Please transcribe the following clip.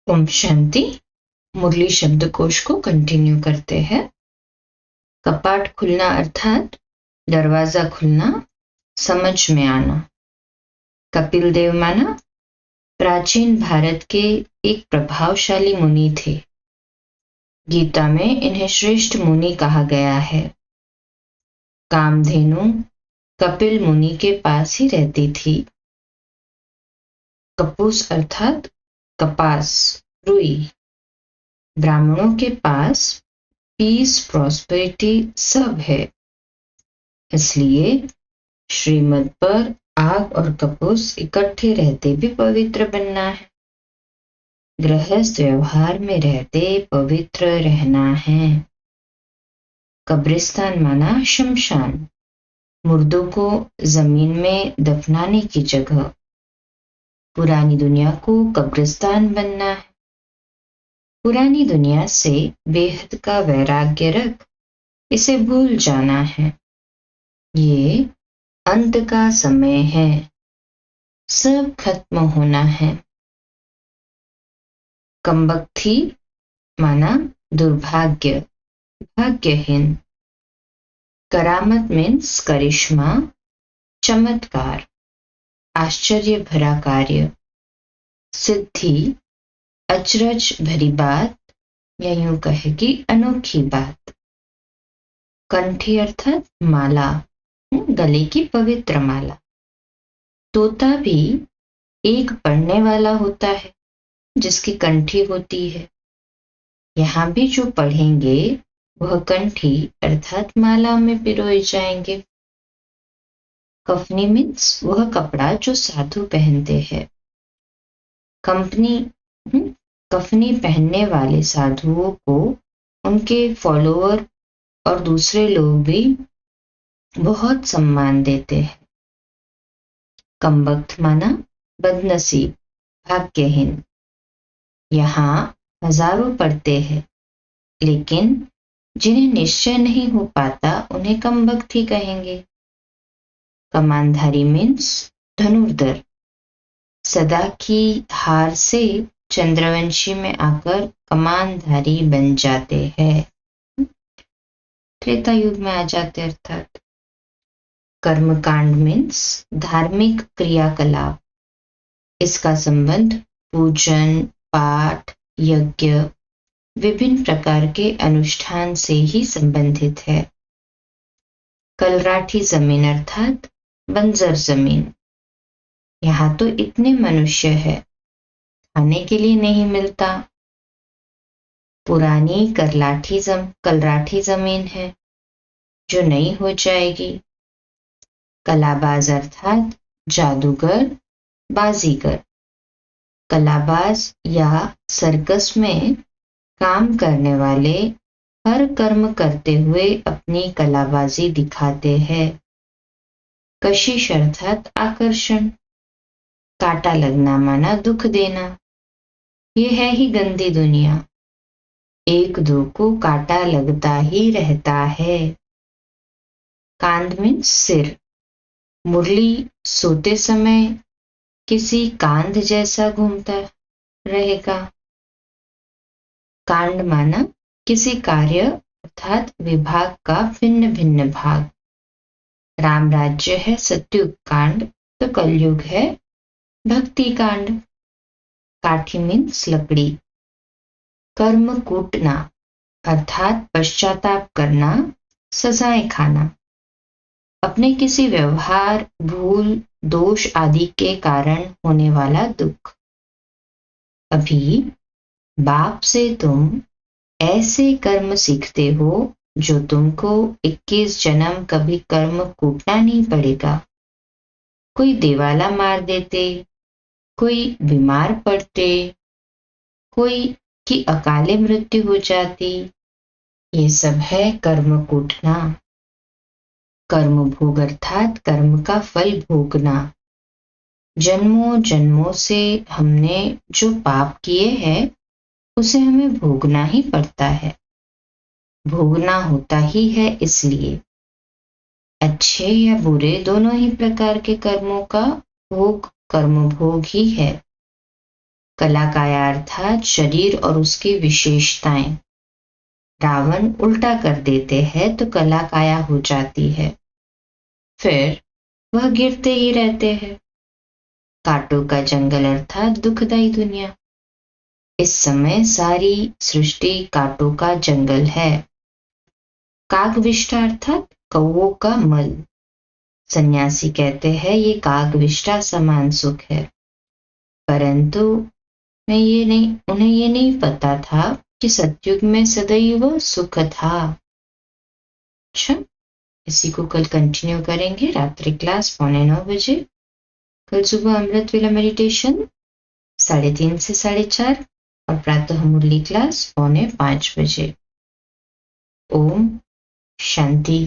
ओम शांति। मुरली शब्दकोश को कंटिन्यू करते हैं। कपाट खुलना अर्थात दरवाजा खुलना, समझ में आना। कपिल देव माना प्राचीन भारत के एक प्रभावशाली मुनि थे। गीता में इन्हें श्रेष्ठ मुनि कहा गया है। कामधेनु कपिल मुनि के पास ही रहती थी। कपूस अर्थात कपास, रुई। ब्राह्मणों के पास पीस, प्रॉस्पेरिटी सब है, इसलिए श्रीमत पर आग और कपूस इकट्ठे रहते भी पवित्र बनना है। गृहस्थ व्यवहार में रहते पवित्र रहना है। कब्रिस्तान माना शमशान, मुर्दों को जमीन में दफनाने की जगह। पुरानी दुनिया को कब्रिस्तान बनना है। पुरानी दुनिया से बेहद का वैराग्य रख इसे भूल जाना है। ये अंत का समय है, सब खत्म होना है। कमबख्ती माना दुर्भाग्य, भाग्यहीन। करामत मीन्स करिश्मा, चमत्कार, आश्चर्य भरा कार्य। सिद्धि अचरज भरी बात, या यूं कहे कि अनोखी बात। कंठी अर्थात माला, गले की पवित्र माला। तोता भी एक पढ़ने वाला होता है जिसकी कंठी होती है। यहाँ भी जो पढ़ेंगे वह कंठी अर्थात माला में पिरोए जाएंगे। कफनी मीन्स वह कपड़ा जो साधु पहनते हैं। कफनी पहनने वाले साधुओं को उनके फॉलोअर और दूसरे लोग भी बहुत सम्मान देते हैं। कमबख्त माना बदनसीब, भाग्यहीन। यहाँ हजारों पढ़ते हैं, लेकिन जिन्हें निश्चय नहीं हो पाता उन्हें कमबख्त ही कहेंगे। कमानधारी मीन्स धनुर्धर। सदा की हार से चंद्रवंशी में आकर कमानधारी बन जाते हैं, त्रेता युग में आ जाते अर्थात। कर्मकांड मीन्स धार्मिक क्रियाकलाप। इसका संबंध पूजन, पाठ, यज्ञ, विभिन्न प्रकार के अनुष्ठान से ही संबंधित है। कलराठी जमीन अर्थात बंजर जमीन। यहाँ तो इतने मनुष्य है, खाने के लिए नहीं मिलता। पुरानी कलराठी जमीन है जो नई हो जाएगी। कलाबाज अर्थात जादूगर, बाजीगर। कलाबाज या सर्कस में काम करने वाले हर कर्म करते हुए अपनी कलाबाजी दिखाते हैं। कशिश अर्थात आकर्षण। कांटा लगना माना दुख देना। ये है ही गंदी दुनिया, एक दो को कांटा लगता ही रहता है। कांध मीन्स सिर। मुरली सोते समय किसी कांध जैसा घूमता रहेगा। कांड माना किसी कार्य अर्थात विभाग का भिन्न भिन्न भाग। राम राज्य है सत्युग कांड, तो कलयुग है भक्ति कांड। काठी मीन्स लकड़ी। कर्म कूटना अर्थात पश्चाताप करना, सजाएं खाना। अपने किसी व्यवहार, भूल, दोष आदि के कारण होने वाला दुख। अभी बाप से तुम ऐसे कर्म सीखते हो जो तुमको 21 जन्म कभी कर्म कूटना नहीं पड़ेगा। कोई देवाला मार देते, कोई बीमार पड़ते, कोई की अकाले मृत्यु हो जाती। ये सब है कर्म कूटना। कर्म भोग अर्थात कर्म का फल भोगना। जन्मों जन्मों से हमने जो पाप किए हैं उसे हमें भोगना ही पड़ता है। भोगना होता ही है, इसलिए अच्छे या बुरे दोनों ही प्रकार के कर्मों का भोग कर्म भोग ही है। कलाकाया अर्थात शरीर और उसकी विशेषताएं। रावण उल्टा कर देते हैं तो कलाकाया हो जाती है, फिर वह गिरते ही रहते हैं। कांटों का जंगल अर्थात दुखदाई दुनिया। इस समय सारी सृष्टि कांटों का जंगल है। कागविष्टा अर्थात कौओं का मल। सन्यासी कहते हैं ये कागविष्टा समान सुख है, परंतु उन्हें ये नहीं पता था कि सतयुग में सदैव सुख था। अच्छा, इसी को कल कंटिन्यू करेंगे। रात्रि क्लास 8:45 बजे। कल सुबह अमृत वेला मेडिटेशन 3:30 से 4:30 और प्रातः मुरली क्लास 4:45 बजे। ओम शांति।